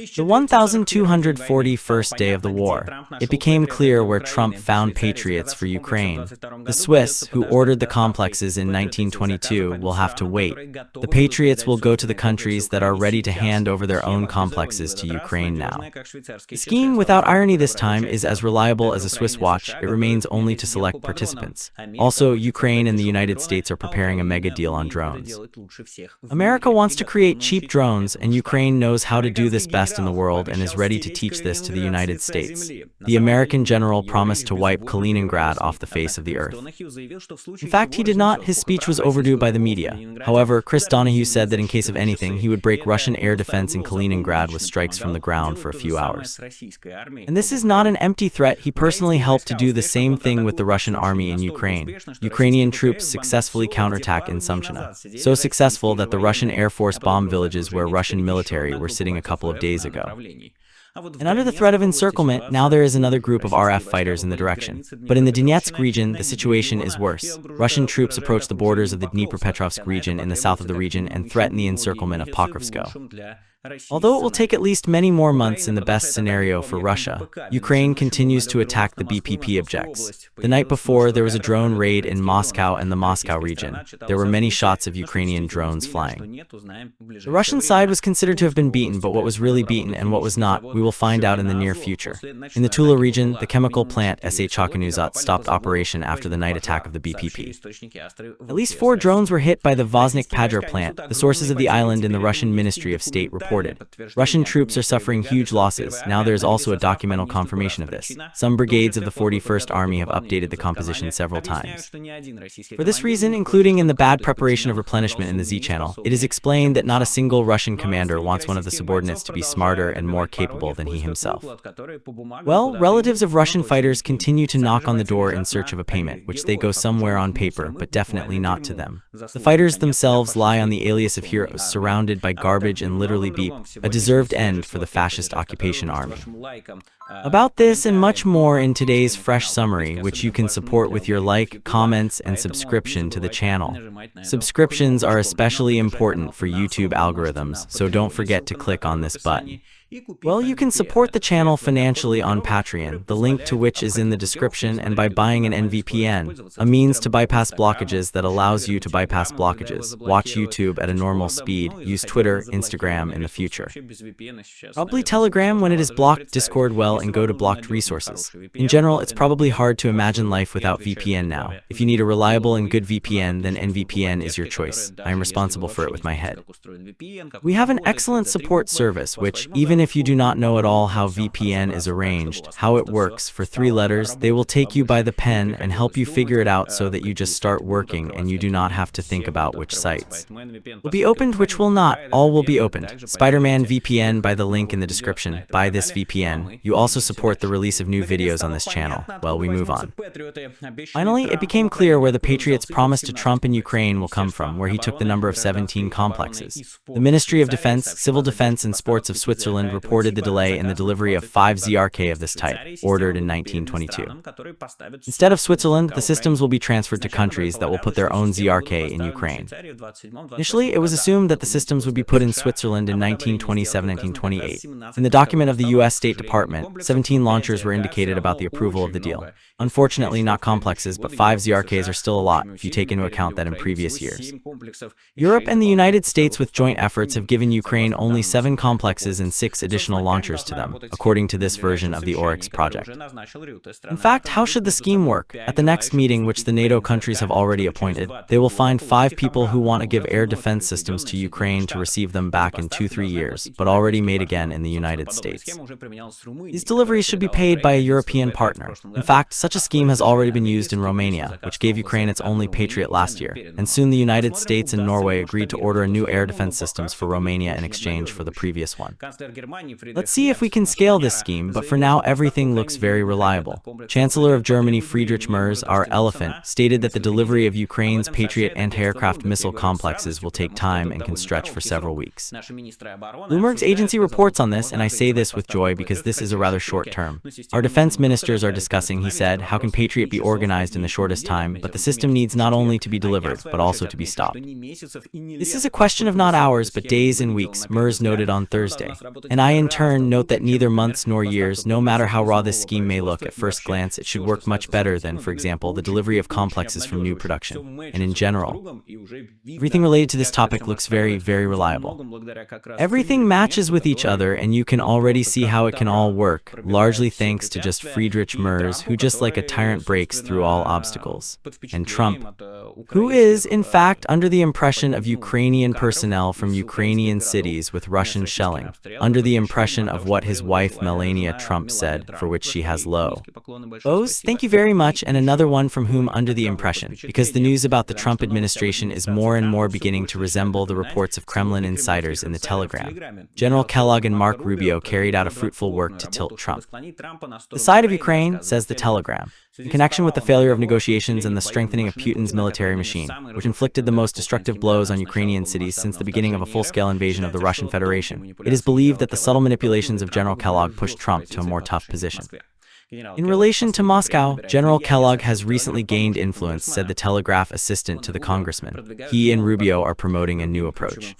The 1241st day of the war, it became clear where Trump found patriots for Ukraine. The Swiss, who ordered the complexes in 1922, will have to wait. The patriots will go to the countries that are ready to hand over their own complexes to Ukraine now. The scheme, without irony this time, is as reliable as a Swiss watch. It remains only to select participants. Also, Ukraine and the United States are preparing a mega deal on drones. America wants to create cheap drones, and Ukraine knows how to do this best in the world and is ready to teach this to the United States. The American general promised to wipe Kaliningrad off the face of the earth. In fact, he did not. His speech was overdue by the media. However, Chris Donahue said that in case of anything, he would break Russian air defense in Kaliningrad with strikes from the ground for a few hours. And this is not an empty threat. He personally helped to do the same thing with the Russian army in Ukraine. Ukrainian troops successfully counterattack in Sumy, so successful that the Russian Air Force bombed villages where Russian military were sitting a couple of days ago. And under the threat of encirclement, now there is another group of RF fighters in the direction. But in the Donetsk region, the situation is worse. Russian troops approach the borders of the Pokrovsk region in the south of the region and threaten the encirclement of Pokrovsk. Although it will take at least many more months in the best scenario for Russia, Ukraine continues to attack the BPP objects. The night before, there was a drone raid in Moscow and the Moscow region. There were many shots of Ukrainian drones flying. The Russian side was considered to have been beaten, but what was really beaten and what was not, we will find out in the near future. In the Tula region, the chemical plant Shakhanuzat stopped operation after the night attack of the BPP. At least 4 drones were hit by the Voznik Patriot plant, the sources of the island in the Russian Ministry of State reported. Russian troops are suffering huge losses. Now there is also a documental confirmation of this. Some brigades of the 41st Army have updated the composition several times. For this reason, including in the bad preparation of replenishment in the Z channel, it is explained that not a single Russian commander wants one of the subordinates to be smarter and more capable than he himself. Well, relatives of Russian fighters continue to knock on the door in search of a payment, which they go somewhere on paper, but definitely not to them. The fighters themselves lie on the alias of heroes, surrounded by garbage and literally beep, a deserved end for the fascist occupation army. About this and much more in today's fresh summary, which you can support with your like, comments, and subscription to the channel. Subscriptions are especially important for YouTube algorithms, so don't forget to click on this button. Well, you can support the channel financially on Patreon, the link to which is in the description, and by buying an NVPN, a means to bypass blockages that allows you to bypass blockages, watch YouTube at a normal speed, use Twitter, Instagram in the future. Probably Telegram when it is blocked, Discord well, and go to blocked resources. In general, it's probably hard to imagine life without VPN now. If you need a reliable and good VPN, then NVPN is your choice. I am responsible for it with my head. We have an excellent support service which, even if you do not know at all how VPN is arranged, how it works, for 3 letters, they will take you by the pen and help you figure it out so that you just start working and you do not have to think about which sites will be opened, which will not. All will be opened. Spider-Man VPN by the link in the description. Buy this VPN. You also support the release of new videos on this channel. Well, we move on. Finally, it became clear where the Patriots promised to Trump in Ukraine will come from, where he took the number of 17 complexes. The Ministry of Defense, Civil Defense and Sports of Switzerland reported the delay in the delivery of 5 ZRK of this type, ordered in 1922. Instead of Switzerland, the systems will be transferred to countries that will put their own ZRK in Ukraine. Initially, it was assumed that the systems would be put in Switzerland in 1927-1928. In the document of the U.S. State Department, 17 launchers were indicated about the approval of the deal. Unfortunately, not complexes, but 5 ZRKs are still a lot if you take into account that in previous years. Europe and the United States with joint efforts have given Ukraine only 7 complexes and 6 additional launchers to them, according to this version of the Oryx project. In fact, how should the scheme work? At the next meeting, which the NATO countries have already appointed, they will find 5 people who want to give air defense systems to Ukraine to receive them back in 2-3 years, but already made again in the United States. These deliveries should be paid by a European partner. In fact, such a scheme has already been used in Romania, which gave Ukraine its only Patriot last year, and soon the United States and Norway agreed to order new air defense systems for Romania in exchange for the previous one. Let's see if we can scale this scheme, but for now everything looks very reliable. Chancellor of Germany Friedrich Merz, our elephant, stated that the delivery of Ukraine's Patriot anti-aircraft missile complexes will take time and can stretch for several weeks. Bloomberg's agency reports on this, and I say this with joy because this is a rather short term. Our defense ministers are discussing, he said, how can Patriot be organized in the shortest time, but the system needs not only to be delivered, but also to be stopped. This is a question of not hours, but days and weeks, MERS noted on Thursday. And I in turn note that neither months nor years, no matter how raw this scheme may look at first glance, it should work much better than, for example, the delivery of complexes from new production. And in general, everything related to this topic looks very, very reliable. Everything matches with each other, and you can already see how it can all work, largely thanks to just Friedrich Merz, who just like a tyrant breaks through all obstacles. And Trump, who is, in fact, under the impression of Ukrainian personnel from Ukrainian cities with Russian shelling, under the impression of what his wife Melania Trump said, for which she has low O's. Thank you very much, and another one from whom under the impression, because the news about the Trump administration is more and more beginning to resemble the reports of Kremlin insiders in the Telegram. General Kellogg and Mark Rubio carried out a fruitful work to tilt Trump. The side of Ukraine, says the Telegram, in connection with the failure of negotiations and the strengthening of Putin's military machine, which inflicted the most destructive blows on Ukrainian cities since the beginning of a full-scale invasion of the Russian Federation, it is believed that the subtle manipulations of General Kellogg pushed Trump to a more tough position. In relation to Moscow, General Kellogg has recently gained influence, said the Telegraph assistant to the congressman. He and Rubio are promoting a new approach.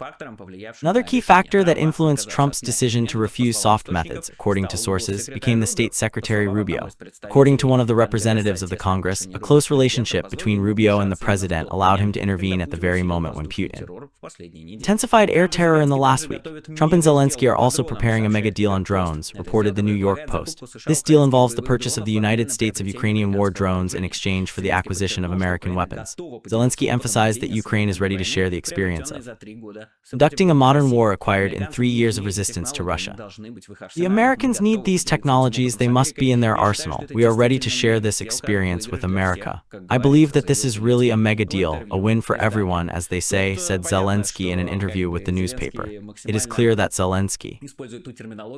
Another key factor that influenced Trump's decision to refuse soft methods, according to sources, became the State Secretary Rubio. According to one of the representatives of the Congress, a close relationship between Rubio and the president allowed him to intervene at the very moment when Putin intensified air terror in the last week. Trump and Zelensky are also preparing a mega deal on drones, reported the New York Post. This deal involves the purchase of the United States of Ukrainian war drones in exchange for the acquisition of American weapons. Zelensky emphasized that Ukraine is ready to share the experience of conducting a modern war acquired in 3 years of resistance to Russia. The Americans need these technologies, they must be in their arsenal. We are ready to share this experience with America. I believe that this is really a mega deal, a win for everyone, as they say, said Zelensky in an interview with the newspaper. It is clear that Zelensky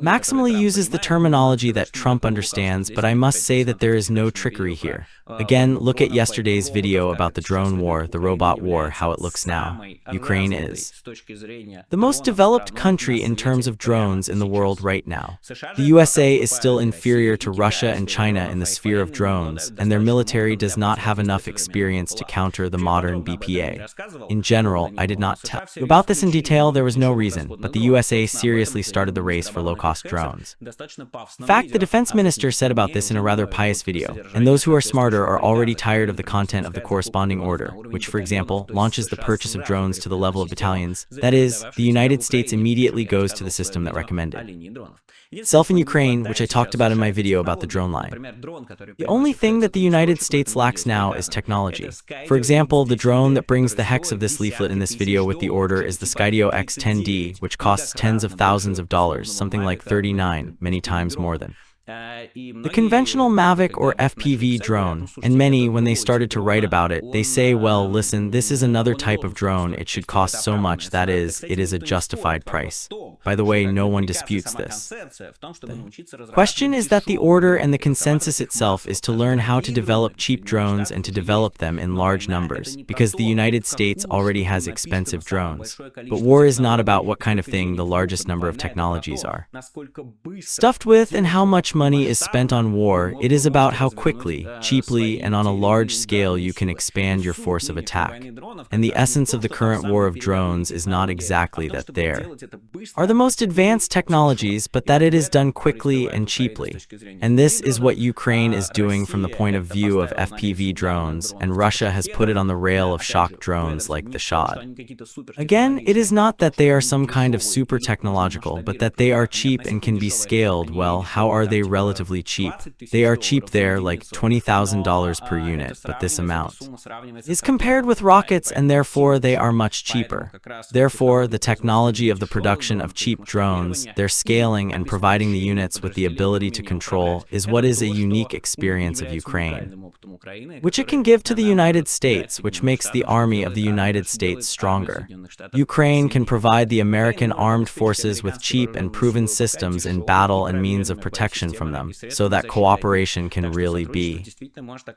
maximally uses the terminology that Trump understands, but I must say that there is no trickery here. Again, look at yesterday's video about the drone war, the robot war, how it looks now. Ukraine is the most developed country in terms of drones in the world right now. The USA is still inferior to Russia and China in the sphere of drones, and their military does not have enough experience to counter the modern BPA. In general, I did not tell you about this in detail, there was no reason, but the USA seriously started the race for low-cost drones. In fact, the defense minister said about this in a rather pious video, and those who are smarter are already tired of the content of the corresponding order, which, for example, launches the purchase of drones to the level of battalions. That is, the United States immediately goes to the system that recommended itself in Ukraine, which I talked about in my video about the drone line. The only thing that the United States lacks now is technology. For example, the drone that brings the hex of this leaflet in this video with the order is the Skydio X-10D, which costs tens of thousands of dollars, something like 39, many times more than the conventional Mavic or FPV drone, and many, when they started to write about it, they say, well, listen, this is another type of drone, it should cost so much, that is, it is a justified price. By the way, no one disputes this. The question is that the order and the consensus itself is to learn how to develop cheap drones and to develop them in large numbers, because the United States already has expensive drones. But war is not about what kind of thing the largest number of technologies are stuffed with and how much money is spent on war. It is about how quickly, cheaply, and on a large scale you can expand your force of attack. And the essence of the current war of drones is not exactly that there are the most advanced technologies, but that it is done quickly and cheaply. And this is what Ukraine is doing from the point of view of FPV drones, and Russia has put it on the rail of shock drones like the Shad. Again, it is not that they are some kind of super technological, but that they are cheap and can be scaled. Well, how are they relatively cheap? They are cheap there, like $20,000 per unit, but this amount is compared with rockets, and therefore they are much cheaper. Therefore, the technology of the production of cheap drones, their scaling and providing the units with the ability to control is what is a unique experience of Ukraine, which it can give to the United States, which makes the army of the United States stronger. Ukraine can provide the American armed forces with cheap and proven systems in battle and means of protection from them, so that cooperation can really be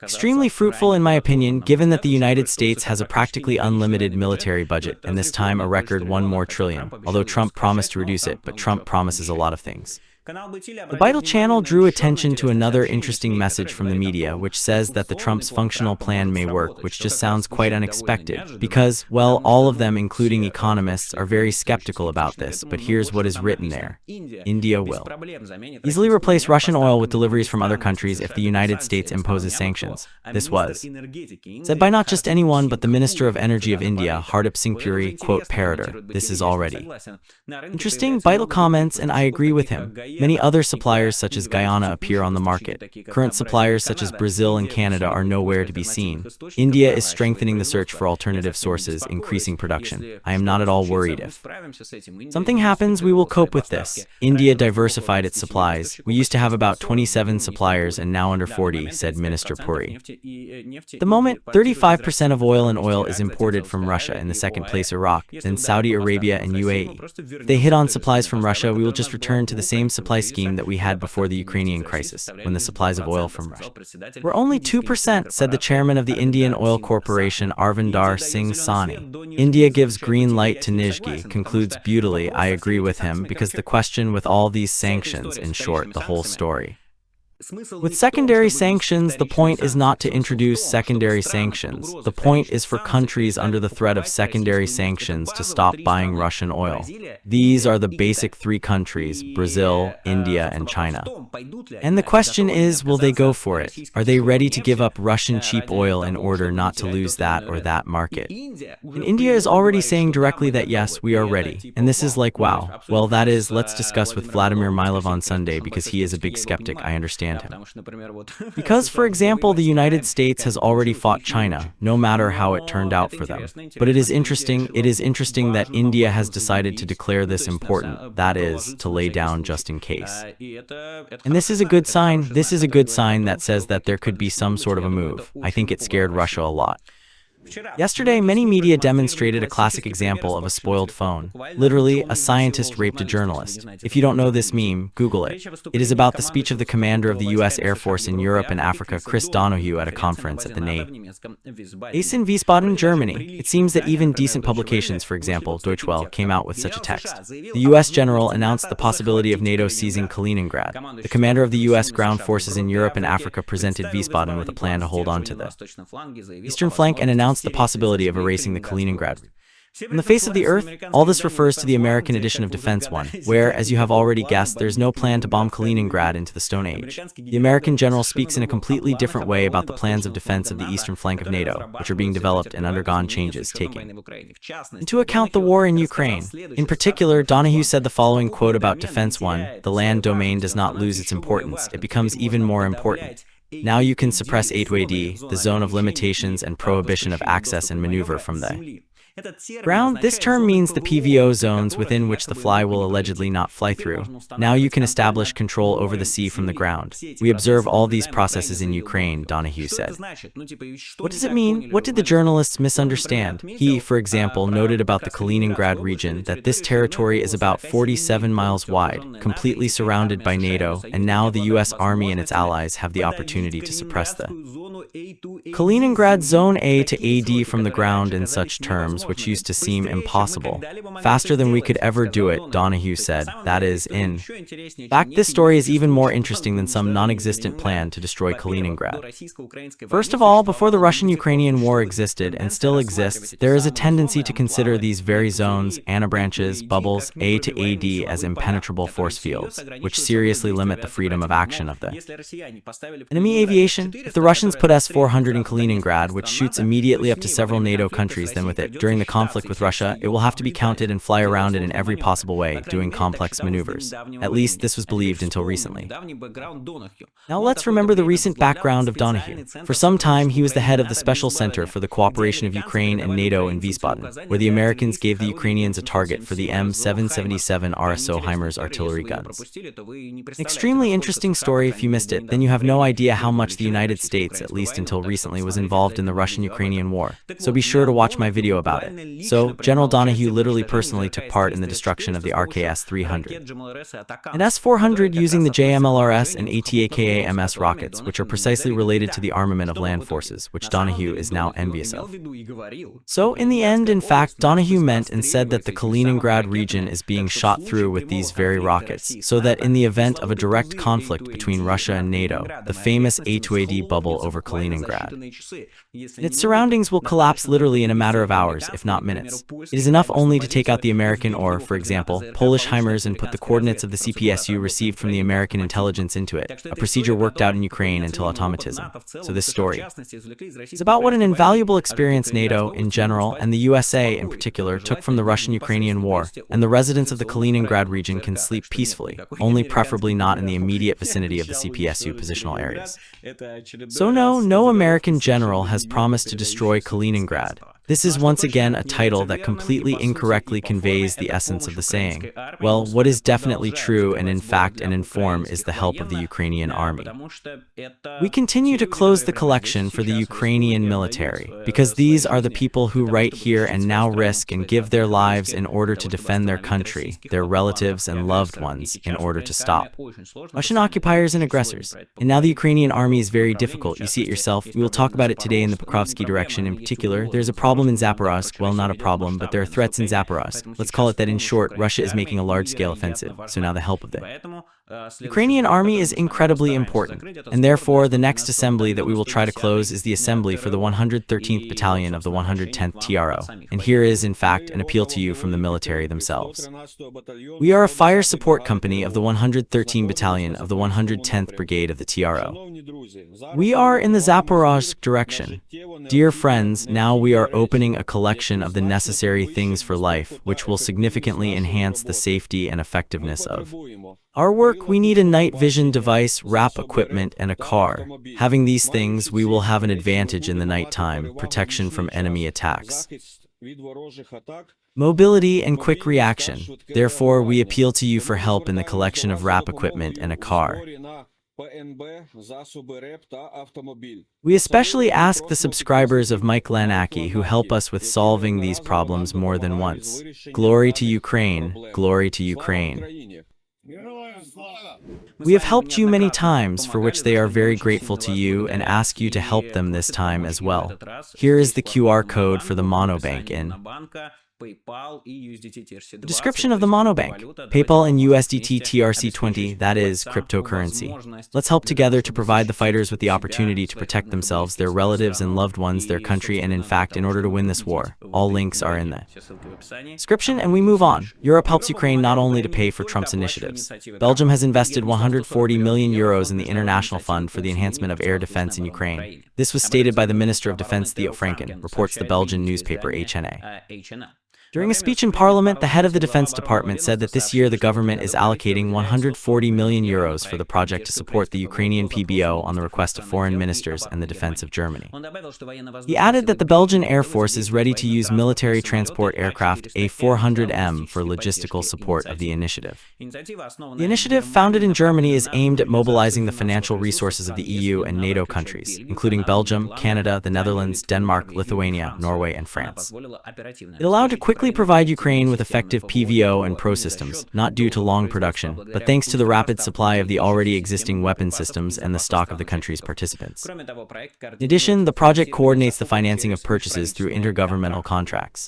extremely fruitful in my opinion, given that the United States has a practically unlimited military budget, and this time a record $1 more trillion, although Trump promised to reduce it, but Trump promises a lot of things. The Vital channel drew attention to another interesting message from the media, which says that the Trump's functional plan may work, which just sounds quite unexpected, because, well, all of them, including economists, are very skeptical about this, but here's what is written there. India will easily replace Russian oil with deliveries from other countries if the United States imposes sanctions. This was said by not just anyone, but the Minister of Energy of India, Hardip Singh Puri, quote, Patriot. This is already interesting, Vital comments, and I agree with him. Many other suppliers such as Guyana appear on the market. Current suppliers such as Brazil and Canada are nowhere to be seen. India is strengthening the search for alternative sources, increasing production. I am not at all worried if something happens, we will cope with this. India diversified its supplies. We used to have about 27 suppliers and now under 40, said Minister Puri. At the moment, 35% of oil and oil is imported from Russia, in the second place Iraq, then Saudi Arabia and UAE. If they hit on supplies from Russia, we will just return to the same supply scheme that we had before the Ukrainian crisis, when the supplies of oil from Russia were only 2%, said the chairman of the Indian Oil Corporation, Arvinder Singh Sahni. India gives green light to Nizhgi, concludes beautifully, I agree with him, because the question with all these sanctions, in short, the whole story. With secondary sanctions, the point is not to introduce secondary sanctions. The point is for countries under the threat of secondary sanctions to stop buying Russian oil. These are the basic three countries, Brazil, India, and China. And the question is, will they go for it? Are they ready to give up Russian cheap oil in order not to lose that or that market? And India is already saying directly that yes, we are ready. And this is like, wow. Well, that is, let's discuss with Vladimir Milov on Sunday, because he is a big skeptic, I understand him. Because, for example, the United States has already fought China, no matter how it turned out for them. But it is interesting that India has decided to declare this important, that is, to lay down just in case. And this is a good sign. This is a good sign that says that there could be some sort of a move. I think it scared Russia a lot. Yesterday, many media demonstrated a classic example of a spoiled phone. Literally, a scientist raped a journalist. If you don't know this meme, Google it. It is about the speech of the commander of the U.S. Air Force in Europe and Africa, Chris Donahue, at a conference at the Nacke in Wiesbaden, Germany. It seems that even decent publications, for example, Deutsche Welle, came out with such a text. The U.S. general announced the possibility of NATO seizing Kaliningrad. The commander of the U.S. ground forces in Europe and Africa presented Wiesbaden with a plan to hold on to the eastern flank and announced the possibility of erasing the Kaliningrad. In the face of the earth, all this refers to the American edition of Defense 1, where, as you have already guessed, there's no plan to bomb Kaliningrad into the Stone Age. The American general speaks in a completely different way about the plans of defense of the eastern flank of NATO, which are being developed and undergone changes, taking into account the war in Ukraine. In particular, Donahue said the following quote about Defense 1, "The land domain does not lose its importance, it becomes even more important. Now you can suppress 8WD, the zone of limitations and prohibition of access and maneuver from the ground. This term means the PVO zones within which the fly will allegedly not fly through. Now you can establish control over the sea from the ground. We observe all these processes in Ukraine," Donahue said. What does it mean? What did the journalists misunderstand? He, for example, noted about the Kaliningrad region that this territory is about 47 miles wide, completely surrounded by NATO, and now the U.S. Army and its allies have the opportunity to suppress the Kaliningrad Zone A to AD from the ground in such terms, which used to seem impossible. Faster than we could ever do it, Donahue said. That is, in fact, this story is even more interesting than some non-existent plan to destroy Kaliningrad. First of all, before the Russian-Ukrainian war existed and still exists, there is a tendency to consider these very zones, anabranches, bubbles, A to AD as impenetrable force fields, which seriously limit the freedom of action of the enemy aviation. If the Russians put S-400 in Kaliningrad, which shoots immediately up to several NATO countries, then with it, during the conflict with Russia, it will have to be counted and fly around it in every possible way, doing complex maneuvers. At least this was believed until recently. Now let's remember the recent background of Donahue. For some time, he was the head of the Special Center for the Cooperation of Ukraine and NATO in Wiesbaden, where the Americans gave the Ukrainians a target for the M777 RSO HIMARS artillery guns. An extremely interesting story. If you missed it, then you have no idea how much the United States, at least until recently, was involved in the Russian-Ukrainian war. So be sure to watch my video about it. about it. So, General Donahue literally personally took part in the destruction of the RKS-300 and S-400 using the JMLRS and ATAKA-MS rockets, which are precisely related to the armament of land forces, which Donahue is now envious of. So, in the end, in fact, Donahue meant and said that the Kaliningrad region is being shot through with these very rockets, so that in the event of a direct conflict between Russia and NATO, the famous A2AD bubble over Kaliningrad and its surroundings will collapse literally in a matter of hours, if not minutes. It is enough only to take out the American or, for example, Polish HIMARS and put the coordinates of the CPSU received from the American intelligence into it, a procedure worked out in Ukraine until automatism. So this story is about what an invaluable experience NATO, in general, and the USA, in particular, took from the Russian-Ukrainian war, and the residents of the Kaliningrad region can sleep peacefully, only preferably not in the immediate vicinity of the CPSU positional areas. So no American general has promised to destroy Kaliningrad. This is once again a title that completely incorrectly conveys the essence of the saying. Well, what is definitely true and in fact and in form is the help of the Ukrainian army. We continue to close the collection for the Ukrainian military, because these are the people who right here and now risk and give their lives in order to defend their country, their relatives and loved ones, in order to stop Russian occupiers and aggressors. And now the Ukrainian army is very difficult. You see it yourself. We will talk about it today in the Pokrovsk direction in particular. There's a problem in Zaporozhye. Well, not a problem, but there are threats in Zaporozhye. Let's call it that. In short, Russia is making a large-scale offensive, so now the help of the Ukrainian army is incredibly important, and therefore the next assembly that we will try to close is the assembly for the 113th Battalion of the 110th TRO, and here is, in fact, an appeal to you from the military themselves. We are a fire support company of the 113th Battalion of the 110th Brigade of the TRO. We are in the Zaporozhye direction. Dear friends, now we are opening a collection of the necessary things for life, which will significantly enhance the safety and effectiveness of our work. We need a night vision device, RAP equipment, and a car. Having these things, we will have an advantage in the nighttime, protection from enemy attacks, mobility, and quick reaction. Therefore, we appeal to you for help in the collection of RAP equipment and a car. We especially ask the subscribers of Nacke who help us with solving these problems more than once. Glory to Ukraine, glory to Ukraine. We have helped you many times, for which they are very grateful to you and ask you to help them this time as well. Here is the QR code for the monobank in the description of the monobank. PayPal and USDT TRC20, that is, cryptocurrency. Let's help together to provide the fighters with the opportunity to protect themselves, their relatives and loved ones, their country, and in fact, in order to win this war. All links are in the description, and we move on. Europe helps Ukraine not only to pay for Trump's initiatives. Belgium has invested 140 million euros in the International Fund for the Enhancement of Air Defense in Ukraine. This was stated by the Minister of Defense Theo Franken, reports the Belgian newspaper HNA. During a speech in Parliament, the head of the Defense Department said that this year the government is allocating 140 million euros for the project to support the Ukrainian PBO on the request of foreign ministers and the defense of Germany. He added that the Belgian Air Force is ready to use military transport aircraft A400M for logistical support of the initiative. The initiative, founded in Germany, is aimed at mobilizing the financial resources of the EU and NATO countries, including Belgium, Canada, the Netherlands, Denmark, Lithuania, Norway, and France. It allowed to quickly provide Ukraine with effective PVO and PRO systems, not due to long production, but thanks to the rapid supply of the already existing weapon systems and the stock of the country's participants. In addition, the project coordinates the financing of purchases through intergovernmental contracts.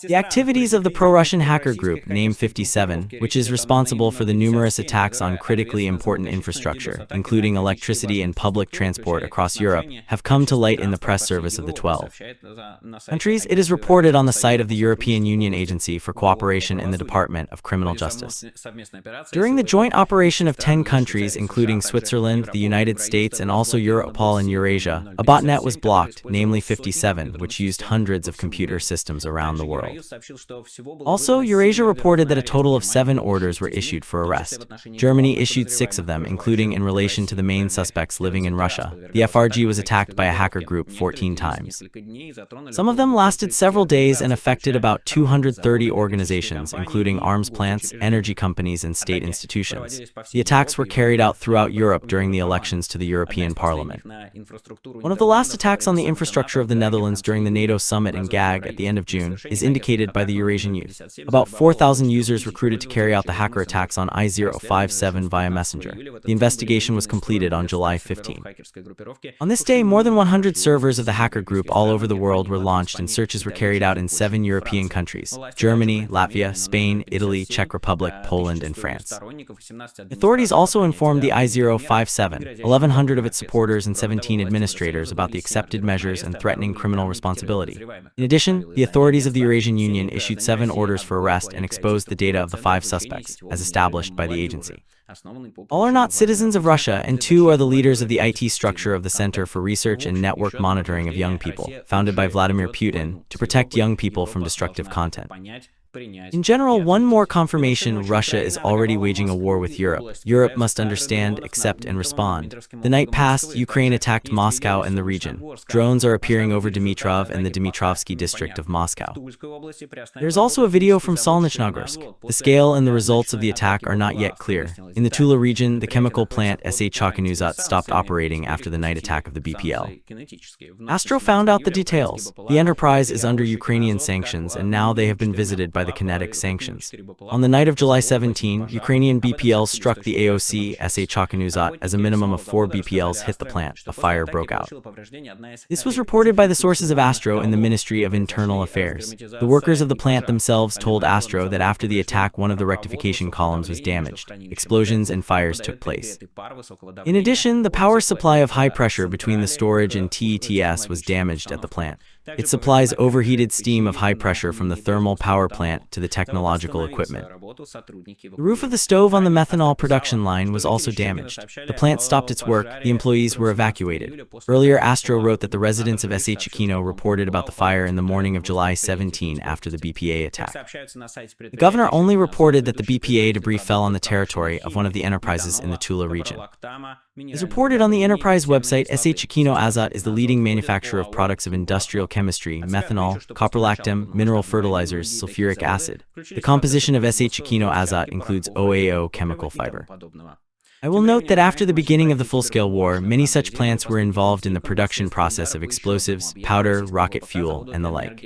The activities of the pro-Russian hacker group, named 57, which is responsible for the numerous attacks on critically important infrastructure, including electricity and public transport across Europe, have come to light in the press service of the 12 countries. It is reported on the site of the European Union Agency for Cooperation in the Department of Criminal Justice. During the joint operation of 10 countries, including Switzerland, the United States, and also Europol and Eurasia, a botnet was blocked, namely 57, which used hundreds of computer systems around the world. Also, Eurasia reported that a total of 7 orders were issued for arrest. Germany issued 6 of them, including in relation to the main suspects living in Russia. The FRG was attacked by a hacker group 14 times. Some of them lasted several days and affected about out 230 organizations, including arms plants, energy companies, and state institutions. The attacks were carried out throughout Europe during the elections to the European Parliament. One of the last attacks on the infrastructure of the Netherlands during the NATO summit in Gag at the end of June is indicated by the Eurasian Youth. About 4,000 users recruited to carry out the hacker attacks on I-057 via Messenger. The investigation was completed on July 15. On this day, more than 100 servers of the hacker group all over the world were launched and searches were carried out in 7 European countries: Germany, Latvia, Spain, Italy, Czech Republic, Poland, and France. Authorities also informed the I-057, 1,100 of its supporters and 17 administrators about the accepted measures and threatening criminal responsibility. In addition, the authorities of the Eurasian Union issued 7 orders for arrest and exposed the data of the 5 suspects, as established by the agency. All are not citizens of Russia, and 2 are the leaders of the IT structure of the Center for Research and Network Monitoring of Young People, founded by Vladimir Putin, to protect young people from destructive content. In general, one more confirmation: Russia is already waging a war with Europe. Europe must understand, accept, and respond. The night past, Ukraine attacked Moscow and the region. Drones are appearing over Dmitrov and the Dmitrovsky district of Moscow. There's also a video from Solnechnogorsk. The scale and the results of the attack are not yet clear. In the Tula region, the chemical plant Chakhanuzat stopped operating after the night attack of the BPL. Astro found out the details. The enterprise is under Ukrainian sanctions, and now they have been visited by the kinetic sanctions. On the night of July 17, Ukrainian BPLs struck the AOC Chakhanuzat. As a minimum of 4 BPLs hit the plant. A fire broke out. This was reported by the sources of Astro in the Ministry of Internal Affairs. The workers of the plant themselves told Astro that after the attack, one of the rectification columns was damaged. Explosions and fires took place. In addition, the power supply of high pressure between the storage and TETS was damaged at the plant. It supplies overheated steam of high pressure from the thermal power plant to the technological equipment. The roof of the stove on the methanol production line was also damaged. The plant stopped its work. The employees were evacuated. Earlier, Astro wrote that the residents of Chikino reported about the fire in the morning of July 17 after the BPA attack. The governor only reported that the BPA debris fell on the territory of one of the enterprises in the Tula region. As reported on the enterprise website, Chikino Azot is the leading manufacturer of products of industrial chemistry, methanol, caprolactam, mineral fertilizers, sulfuric acid. The composition of Chikino Azot includes OAO chemical fiber. I will note that after the beginning of the full-scale war, many such plants were involved in the production process of explosives, powder, rocket fuel, and the like.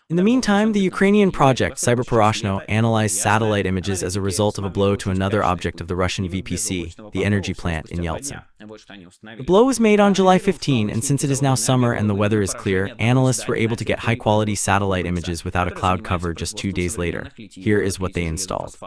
In the meantime, the Ukrainian project Cyberwarfare analyzed satellite images as a result of a blow to another object of the Russian VPC, the energy plant in Yeltsin. The blow was made on July 15, and since it is now summer and the weather is clear, analysts were able to get high-quality satellite images without a cloud cover just 2 days later. Here is what they installed.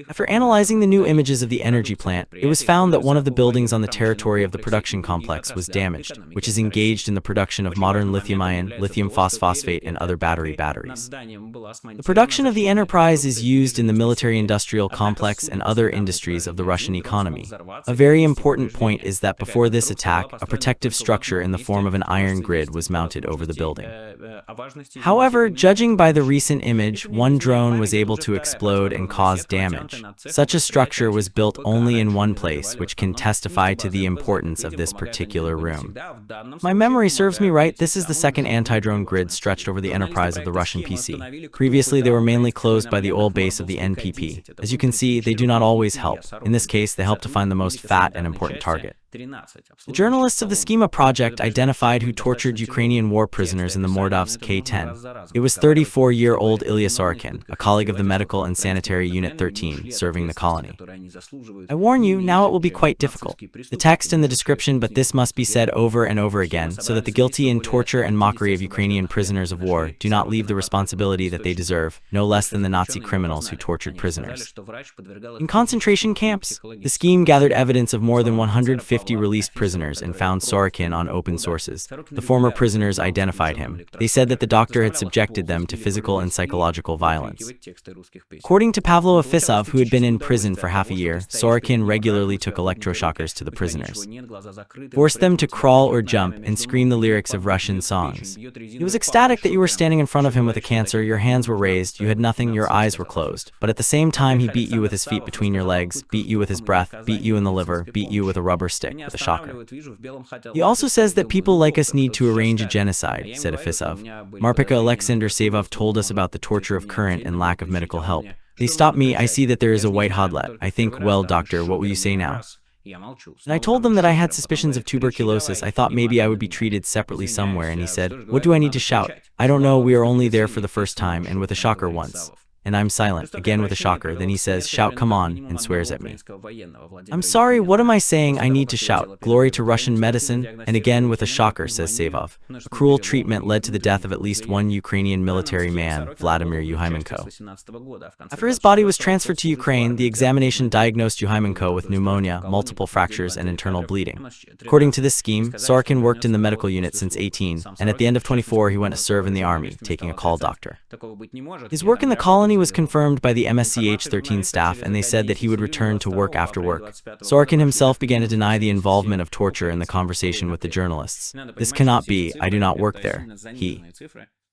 After analyzing the new images of the energy plant, it was found that one of the buildings on the territory of the production complex was damaged, which is engaged in the production of modern lithium-ion, lithium phosphate, and other batteries. The production of the enterprise is used in the military-industrial complex and other industries of the Russian economy. A very important point is that before this attack, a protective structure in the form of an iron grid was mounted over the building. However, judging by the recent image, one drone was able to explode and cause damage. Such a structure was built only in one place, which can testify to the importance of this particular room. If my memory serves me right, this is the second anti-drone grid stretched over the enterprise of the Russian PC. Previously, they were mainly closed by the old base of the NPP. As you can see, they do not always help. In this case, they help to find the most fat and important target. The journalists of the Schema project identified who tortured Ukrainian war prisoners in the Mordovsk K-10. It was 34-year-old Ilya Sorokin, a colleague of the Medical and Sanitary Unit 13, serving the colony. I warn you, now it will be quite difficult. The text and the description, but this must be said over and over again, so that the guilty in torture and mockery of Ukrainian prisoners of war do not leave the responsibility that they deserve, no less than the Nazi criminals who tortured prisoners. In concentration camps, the scheme gathered evidence of more than 150 released prisoners and found Sorokin on open sources. The former prisoners identified him. They said that the doctor had subjected them to physical and psychological violence. According to Pavlo Afisov, who had been in prison for half a year, Sorokin regularly took electroshockers to the prisoners, forced them to crawl or jump, and scream the lyrics of Russian songs. He was ecstatic that you were standing in front of him with a cancer, your hands were raised, you had nothing, your eyes were closed. But at the same time he beat you with his feet between your legs, beat you with his breath, beat you in the liver, beat you with a rubber stick. with a shocker. He also says that people like us need to arrange a genocide, said Afisov. Marpika Alexander Savov told us about the torture of current and lack of medical help. They stopped me, I see that there is a white hodlet. I think, well, doctor, what will you say now? And I told them that I had suspicions of tuberculosis. I thought maybe I would be treated separately somewhere, and he said, what do I need to shout? I don't know, we are only there for the first time, and with a shocker once. And I'm silent, again with a shocker. Then he says, shout, come on, and swears at me. I'm sorry, what am I saying? I need to shout. Glory to Russian medicine. And again with a shocker, says Savov. A cruel treatment led to the death of at least one Ukrainian military man, Vladimir Yuhaimenko. After his body was transferred to Ukraine, the examination diagnosed Yuhaimenko with pneumonia, multiple fractures, and internal bleeding. According to this scheme, Sorokin worked in the medical unit since 18, and at the end of 24 he went to serve in the army, taking a call doctor. His work in the colony was confirmed by the MSCH-13 staff, and they said that he would return to work after work. Sorokin himself began to deny the involvement of torture in the conversation with the journalists. This cannot be, I do not work there, he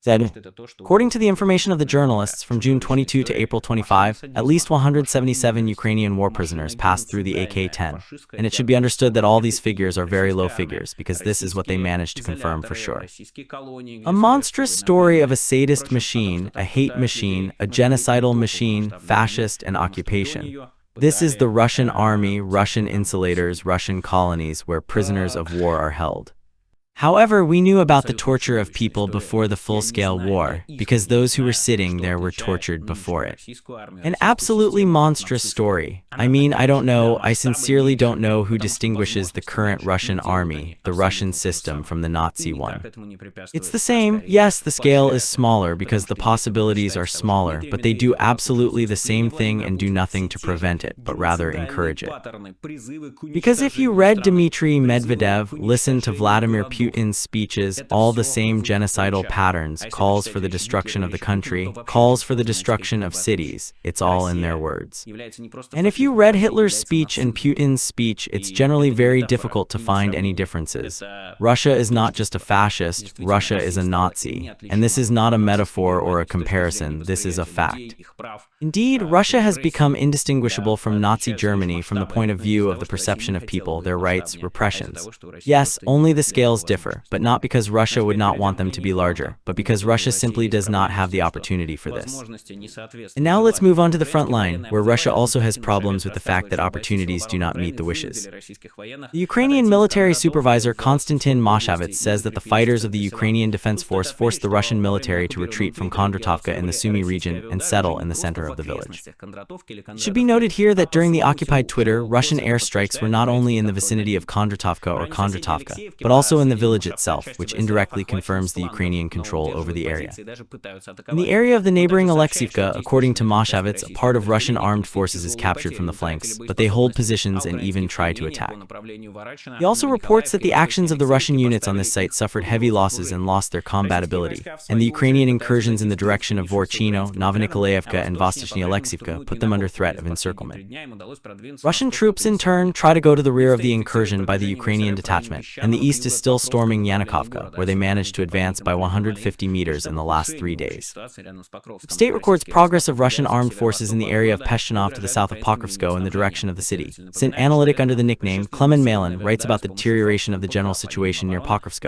said. According to the information of the journalists, from June 22 to April 25, at least 177 Ukrainian war prisoners passed through the AK-10. And it should be understood that all these figures are very low figures, because this is what they managed to confirm for sure. A monstrous story of a sadist machine, a hate machine, a genocidal machine, fascist, and occupation. This is the Russian army, Russian insulators, Russian colonies, where prisoners of war are held. However, we knew about the torture of people before the full-scale war, because those who were sitting there were tortured before it. An absolutely monstrous story. I mean, I don't know, I sincerely don't know who distinguishes the current Russian army, the Russian system, from the Nazi one. It's the same, yes, the scale is smaller because the possibilities are smaller, but they do absolutely the same thing and do nothing to prevent it, but rather encourage it. Because if you read Dmitry Medvedev, listened to Vladimir Putin's speeches, all the same genocidal patterns, calls for the destruction of the country, calls for the destruction of cities, it's all in their words. And if you read Hitler's speech and Putin's speech, it's generally very difficult to find any differences. Russia is not just a fascist, Russia is a Nazi. And this is not a metaphor or a comparison, this is a fact. Indeed, Russia has become indistinguishable from Nazi Germany from the point of view of the perception of people, their rights, repressions. Yes, only the scales differ, but not because Russia would not want them to be larger, but because Russia simply does not have the opportunity for this. And now let's move on to the front line, where Russia also has problems with the fact that opportunities do not meet the wishes. The Ukrainian military supervisor Konstantin Mashavets says that the fighters of the Ukrainian Defense Force forced the Russian military to retreat from Kondratovka in the Sumy region and settle in the center of the village. It should be noted here that during the occupied Twitter, Russian airstrikes were not only in the vicinity of Kondratovka or Kondratovka, but also in the village itself, which indirectly confirms the Ukrainian control over the area. In the area of the neighboring Alexivka, according to Mashavets, a part of Russian armed forces is captured from the flanks, but they hold positions and even try to attack. He also reports that the actions of the Russian units on this site suffered heavy losses and lost their combat ability, and the Ukrainian incursions in the direction of Vorchino, Novonikolaevka, and Vostochny Alexivka put them under threat of encirclement. Russian troops, in turn, try to go to the rear of the incursion by the Ukrainian detachment, and the east is still storming Yanukovka, where they managed to advance by 150 meters in the last 3 days. State records progress of Russian armed forces in the area of Peshchanov to the south of Pokrovsk in the direction of the city. An analytic under the nickname Klemen Malin writes about the deterioration of the general situation near Pokrovsk.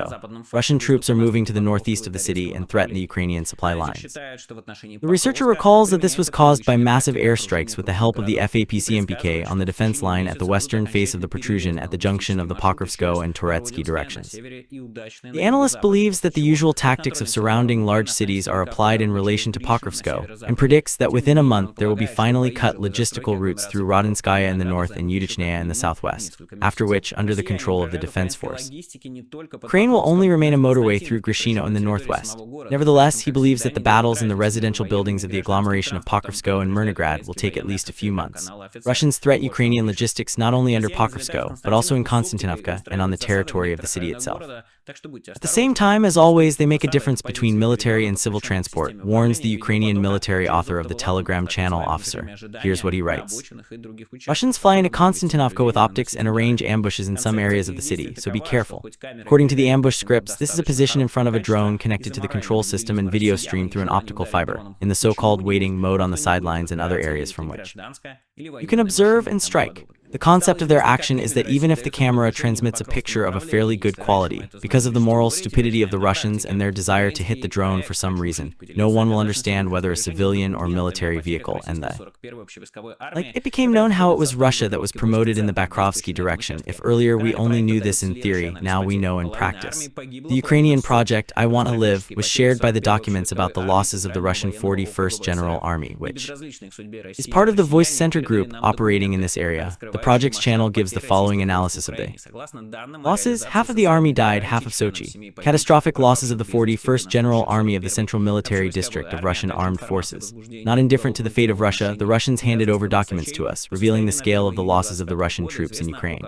Russian troops are moving to the northeast of the city and threaten the Ukrainian supply lines. The researcher recalls that this was caused by massive airstrikes with the help of the FAPC-MPK on the defense line at the western face of the protrusion at the junction of the Pokrovsk and Toretsky directions. The analyst believes that the usual tactics of surrounding large cities are applied in relation to Pokrovsk and predicts that within a month there will be finally cut logistical routes through Rodinskaya in the north and Udichnaya in the southwest, after which, under the control of the defense force, Ukraine will only remain a motorway through Grishino in the northwest. Nevertheless, he believes that the battles in the residential buildings of the agglomeration of Pokrovsk and Mirnograd will take at least a few months. Russians threat Ukrainian logistics not only under Pokrovsk, but also in Konstantinovka and on the territory of the city itself. At the same time, as always, they make a difference between military and civil transport, warns the Ukrainian military author of the Telegram channel officer. Here's what he writes. Russians fly into Konstantinovka with optics and arrange ambushes in some areas of the city, so be careful. According to the ambush scripts, this is a position in front of a drone connected to the control system and video streamed through an optical fiber, in the so-called waiting mode on the sidelines and other areas from which you can observe and strike. The concept of their action is that even if the camera transmits a picture of a fairly good quality, because of the moral stupidity of the Russians and their desire to hit the drone for some reason, no one will understand whether a civilian or military vehicle and it became known how it was Russia that was promoted in the Pokrovsk direction. If earlier we only knew this in theory, now we know in practice. The Ukrainian project, I Want to Live, was shared by the documents about the losses of the Russian 41st General Army, which is part of the Voice Center group operating in this area. The project's channel gives the following analysis of the losses. Half of the army died, half of Sochi. Catastrophic losses of the 41st General Army of the Central Military District of Russian Armed Forces. Not indifferent to the fate of Russia, the Russians handed over documents to us, revealing the scale of the losses of the Russian troops in Ukraine.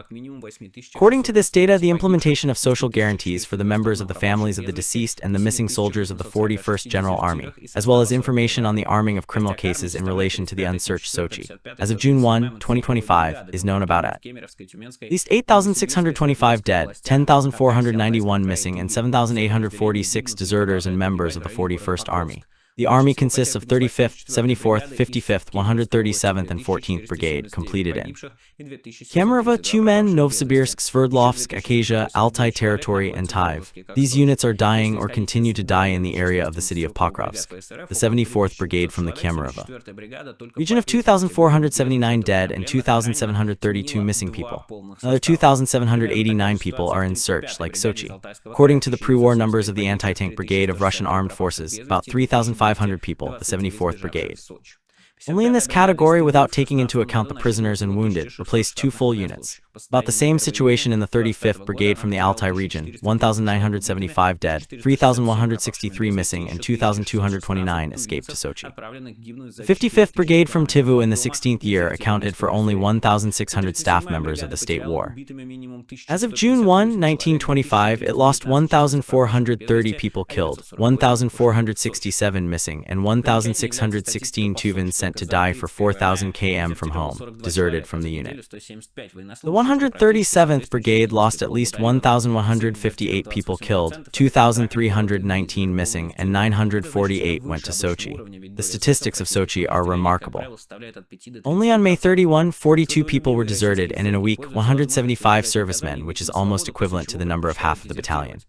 According to this data, the implementation of social guarantees for the members of the families of the deceased and the missing soldiers of the 41st General Army, as well as information on the arming of criminal cases in relation to the unsearched Sochi, as of June 1, 2025, is known about at least 8,625 dead, 10,491 missing, and 7,846 deserters and members of the 41st Army. The Army consists of 35th, 74th, 55th, 137th, and 14th Brigade, completed in Kemerovo, Tyumen, Novosibirsk, Sverdlovsk, Abkhazia, Altai Territory, and Tiv. These units are dying or continue to die in the area of the city of Pokrovsk. The 74th Brigade from the Kemerovo region of 2,479 dead and 2,732 missing people. Another 2,789 people are in search, like Sochi. According to the pre-war numbers of the Anti-Tank Brigade of Russian Armed Forces, about 3,500 people, the 74th Brigade. Only in this category, without taking into account the prisoners and wounded, replaced 2 full units. About the same situation in the 35th Brigade from the Altai region, 1,975 dead, 3,163 missing, and 2,229 escaped to Sochi. The 55th Brigade from Tivu in the 16th year accounted for only 1,600 staff members of the state war. As of June 1, 1925, it lost 1,430 people killed, 1,467 missing, and 1,616 Tuvans sent to die for 4,000 km from home, deserted from the unit. The 137th Brigade lost at least 1,158 people killed, 2,319 missing, and 948 went to Sochi. The statistics of Sochi are remarkable. Only on May 31, 42 people were deserted, and in a week, 175 servicemen, which is almost equivalent to the number of half of the battalion.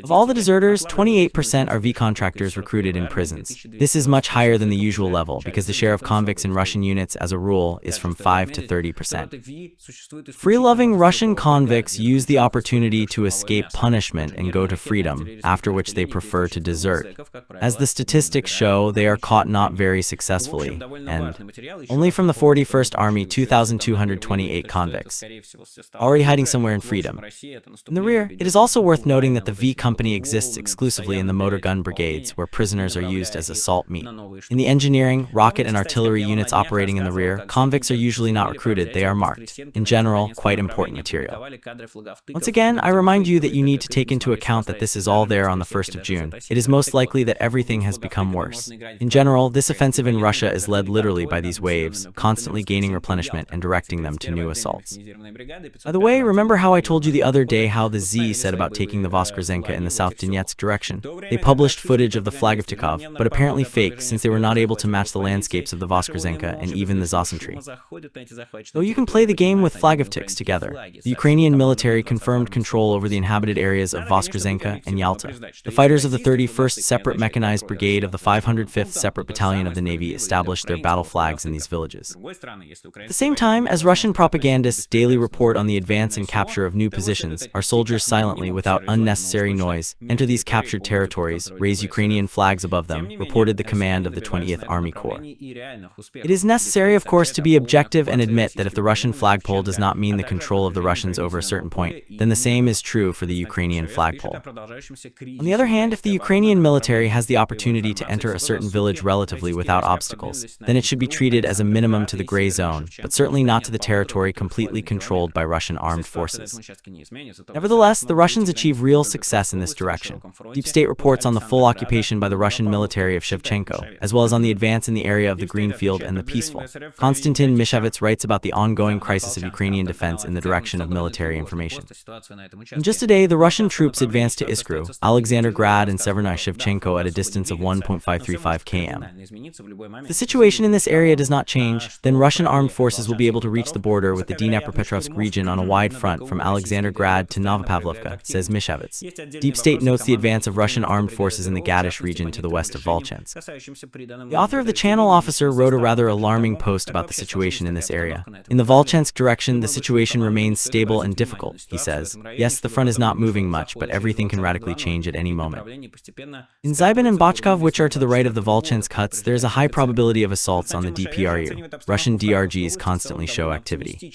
Of all the deserters, 28% are V-contractors recruited in prisons. This is much higher than the usual level because the share of convicts in Russian units, as a rule, is from 5 to 30%. Free-loving Russian convicts use the opportunity to escape punishment and go to freedom, after which they prefer to desert. As the statistics show, they are caught not very successfully, and only from the 41st Army, 2,228 convicts, already hiding somewhere in freedom. In the rear, it is also worth noting that the V Company exists exclusively in the motor gun brigades, where prisoners are used as assault meat. In the engineering, rocket, and artillery units operating in the rear, convicts are usually not recruited, they are marked. In general, quite important material. Once again, I remind you that you need to take into account that this is all there on the 1st of June. It is most likely that everything has become worse. In general, this offensive in Russia is led literally by these waves, constantly gaining replenishment and directing them to new assaults. By the way, remember how I told you the other day how the Z said about taking the Voskresenka in the South Donetsk direction? They published footage of the flag of Tikov, but apparently fake, since they were not able to match the landscapes of the Voskresenka and even the Zasantry. Though you can play the game with Flagovtiks together. The Ukrainian military confirmed control over the inhabited areas of Voskresenka and Yalta. The fighters of the 31st Separate Mechanized Brigade of the 505th Separate Battalion of the Navy established their battle flags in these villages. At the same time, as Russian propagandists daily report on the advance and capture of new positions, our soldiers silently, without unnecessary noise, enter these captured territories, raise Ukrainian flags above them, reported the command of the 20th Army Corps. It is necessary, of course, to be objective and admit that if the Russian flagpole does not mean the control of the Russians over a certain point, then the same is true for the Ukrainian flagpole. On the other hand, if the Ukrainian military has the opportunity to enter a certain village relatively without obstacles, then it should be treated as a minimum to the gray zone, but certainly not to the territory completely controlled by Russian armed forces. Nevertheless, the Russians achieve real success in this direction. Deep State reports on the full occupation by the Russian military of Shevchenko, as well as on the advance in the area of the Green Field and the Peaceful. Konstantin Mishevets writes about the ongoing crisis of Ukrainian defense in the direction of military information. In just a day, the Russian troops advanced to Iskru, Alexandergrad, and Severnaya Shevchenko at a distance of 1.535 km. If the situation in this area does not change, then Russian armed forces will be able to reach the border with the Dnepropetrovsk region on a wide front from Alexandergrad to Novopavlovka, says Mishevets. Deep State notes the advance of Russian armed forces in the Gadish region to the west of Volchansk. The author of the channel Officer wrote a rather alarming post about the situation in this area. In the Volchansk direction, the situation remains stable and difficult, he says. Yes, the front is not moving much, but everything can radically change at any moment. In Zybin and Bachkov, which are to the right of the Volchansk huts, there is a high probability of assaults on the DPRU. Russian DRGs constantly show activity.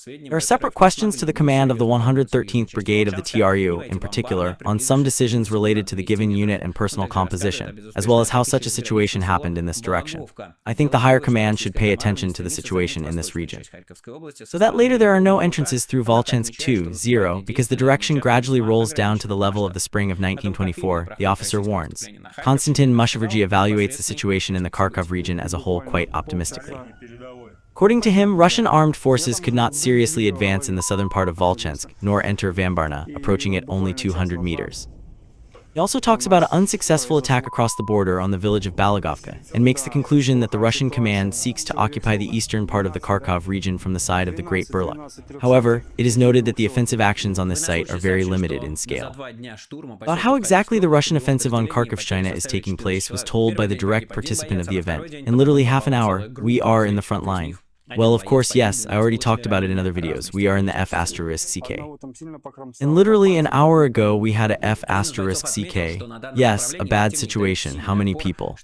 There are separate questions to the command of the 113th Brigade of the TRU, in particular, on some decisions related to the given unit and personal composition, as well as how such a situation happened in this direction. I think the higher command should pay attention to the situation in this region. So that later there are no entrances through Volchansk 2-0, because the direction gradually rolls down to the level of the spring of 1924, the officer warns. Konstantin Mishevets evaluates the situation in the Kharkiv region as a whole quite optimistically. According to him, Russian armed forces could not seriously advance in the southern part of Volchansk, nor enter Vambarna, approaching it only 200 meters. He also talks about an unsuccessful attack across the border on the village of Balagovka, and makes the conclusion that the Russian command seeks to occupy the eastern part of the Kharkov region from the side of the Great Burlak. However, it is noted that the offensive actions on this site are very limited in scale. About how exactly the Russian offensive on Kharkivshchina is taking place was told by the direct participant of the event. In literally half an hour, we are in the front line. Well, of course, yes, I already talked about it in other videos. We are in the F***CK. And literally an hour ago, we had a F***CK. Yes, a bad situation. How many people?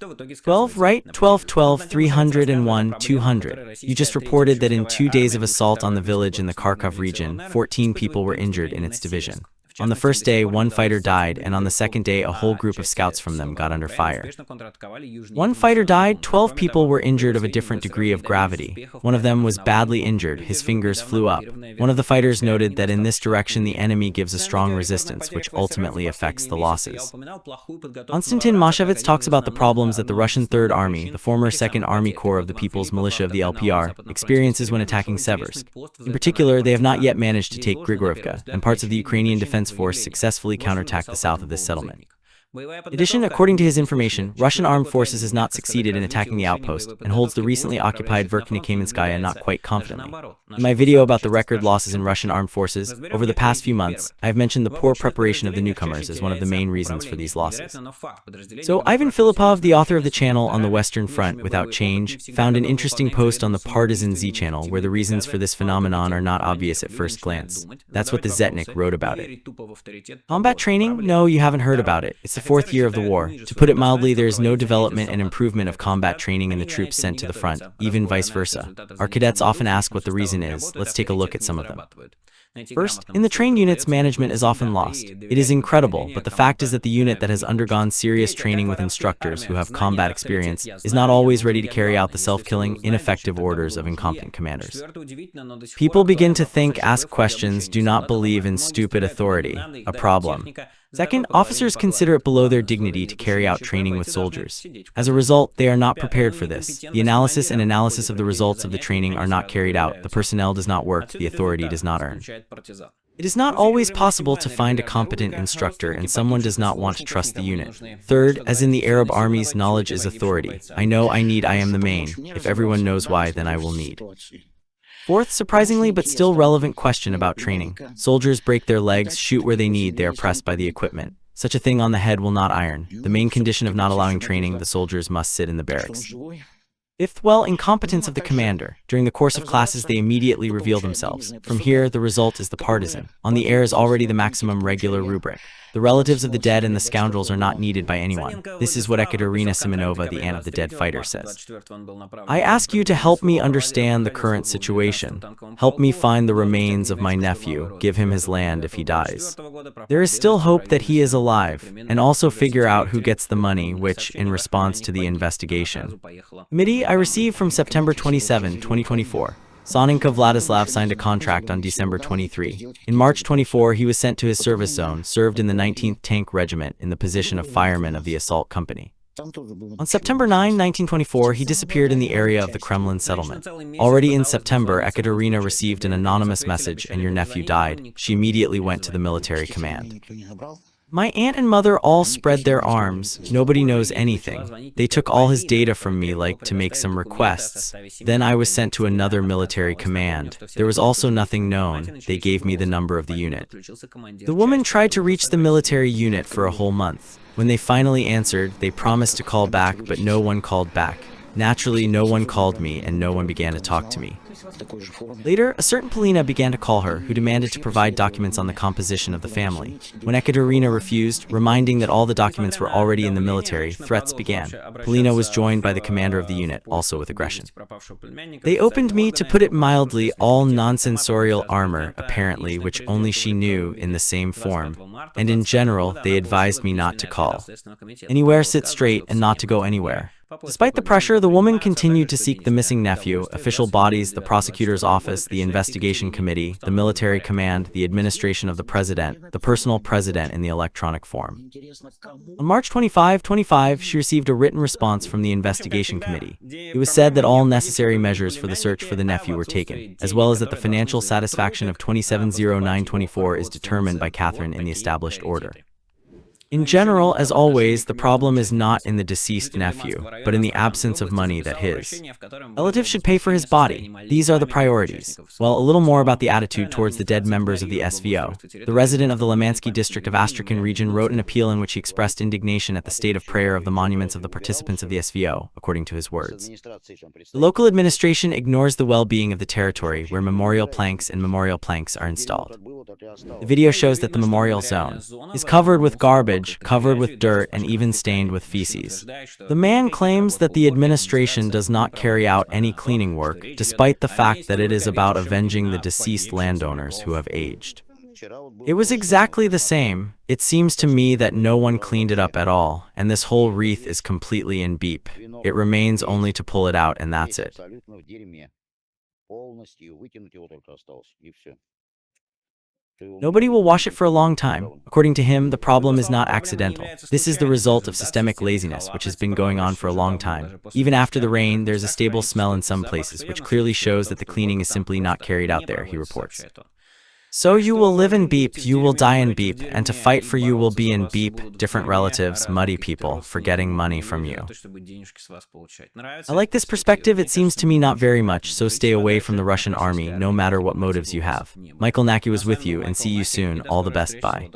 12, right? 12, 12, 301, 200. You just reported that in 2 days of assault on the village in the Kharkov region, 14 people were injured in its division. On the first day, 1 fighter died, and on the second day, a whole group of scouts from them got under fire. 1 fighter died, 12 people were injured of a different degree of gravity. One of them was badly injured, his fingers flew up. One of the fighters noted that in this direction the enemy gives a strong resistance, which ultimately affects the losses. Konstantin Mishevets talks about the problems that the Russian Third Army, the former Second Army Corps of the People's Militia of the LPR, experiences when attacking Siversk. In particular, they have not yet managed to take Grigorivka, and parts of the Ukrainian Defense Force successfully counterattack the south of this settlement. In addition, according to his information, Russian armed forces has not succeeded in attacking the outpost and holds the recently occupied Verkhnya Kamenskaya not quite confidently. In my video about the record losses in Russian armed forces, over the past few months, I have mentioned the poor preparation of the newcomers as one of the main reasons for these losses. So Ivan Filipov, the author of the channel On the Western Front Without Change, found an interesting post on the Partisan Z channel where the reasons for this phenomenon are not obvious at first glance. That's what the Zetnik wrote about it. Combat training? No, you haven't heard about it. It's the 4th year of the war. To put it mildly, there is no development and improvement of combat training in the troops sent to the front, even vice versa. Our cadets often ask what the reason is. Let's take a look at some of them. First, in the trained units, management is often lost. It is incredible, but the fact is that the unit that has undergone serious training with instructors who have combat experience is not always ready to carry out the self-killing, ineffective orders of incompetent commanders. People begin to think, ask questions, do not believe in stupid authority. A problem. Second, officers consider it below their dignity to carry out training with soldiers. As a result, they are not prepared for this. The analysis of the results of the training are not carried out, the personnel does not work, the authority does not earn. It is not always possible to find a competent instructor, and someone does not want to trust the unit. Third, as in the Arab armies, knowledge is authority. I know I need, I am the main. If everyone knows why, then I will need. Fourth, surprisingly but still relevant question about training. Soldiers break their legs, shoot where they need, they are pressed by the equipment. Such a thing on the head will not iron. The main condition of not allowing training, the soldiers must sit in the barracks. Fifth, well, incompetence of the commander. During the course of classes, they immediately reveal themselves. From here, the result is the partisan. On the air is already the maximum regular rubric. The relatives of the dead and the scoundrels are not needed by anyone. This is what Ekaterina Simonova, the aunt of the dead fighter, says. I ask you to help me understand the current situation. Help me find the remains of my nephew, give him his land if he dies. There is still hope that he is alive, and also figure out who gets the money, which, in response to the investigation. Committee I received from September 27, 2024. Soninka Vladislav signed a contract on December 23. In March 24, he was sent to his service zone, served in the 19th Tank Regiment in the position of fireman of the assault company. On September 9, 1924, he disappeared in the area of the Kremlin settlement. Already in September, Ekaterina received an anonymous message, "And your nephew died." She immediately went to the military command. My aunt and mother all spread their arms. Nobody knows anything. They took all his data from me, like to make some requests. Then I was sent to another military command. There was also nothing known. They gave me the number of the unit. The woman tried to reach the military unit for a whole month. When they finally answered, they promised to call back, but no one called back. Naturally, no one called me, and no one began to talk to me. Later, a certain Polina began to call her, who demanded to provide documents on the composition of the family. When Ekaterina refused, reminding that all the documents were already in the military, threats began. Polina was joined by the commander of the unit, also with aggression. They opened me, to put it mildly, all non-sensorial armor, apparently, which only she knew, in the same form. And in general, they advised me not to call anywhere, sit straight, and not to go anywhere. Despite the pressure, the woman continued to seek the missing nephew. Official bodies, the prosecutor's office, the investigation committee, the military command, the administration of the president, the personal president in the electronic form. On March 25, she received a written response from the investigation committee. It was said that all necessary measures for the search for the nephew were taken, as well as that the financial satisfaction of 270924 is determined by Catherine in the established order. In general, as always, the problem is not in the deceased nephew, but in the absence of money that his relatives should pay for his body. These are the priorities. Well, a little more about the attitude towards the dead members of the SVO. The resident of the Limansky district of Astrakhan region wrote an appeal in which he expressed indignation at the state of prayer of the monuments of the participants of the SVO, according to his words. The local administration ignores the well-being of the territory where memorial planks are installed. The video shows that the memorial zone is covered with garbage, covered with dirt, and even stained with feces. The man claims that the administration does not carry out any cleaning work, despite the fact that it is about avenging the deceased landowners who have aged. It was exactly the same. It seems to me that no one cleaned it up at all, and this whole wreath is completely in beep. It remains only to pull it out, and that's it. Nobody will wash it for a long time. According to him, the problem is not accidental. This is the result of systemic laziness, which has been going on for a long time. Even after the rain, there's a stable smell in some places, which clearly shows that the cleaning is simply not carried out there, he reports. So you will live in beep, you will die in beep, and to fight for you will be in beep, different relatives, muddy people, for getting money from you. I like this perspective. It seems to me not very much, so stay away from the Russian army, no matter what motives you have. Michael Nacke was with you, and see you soon. All the best. Bye.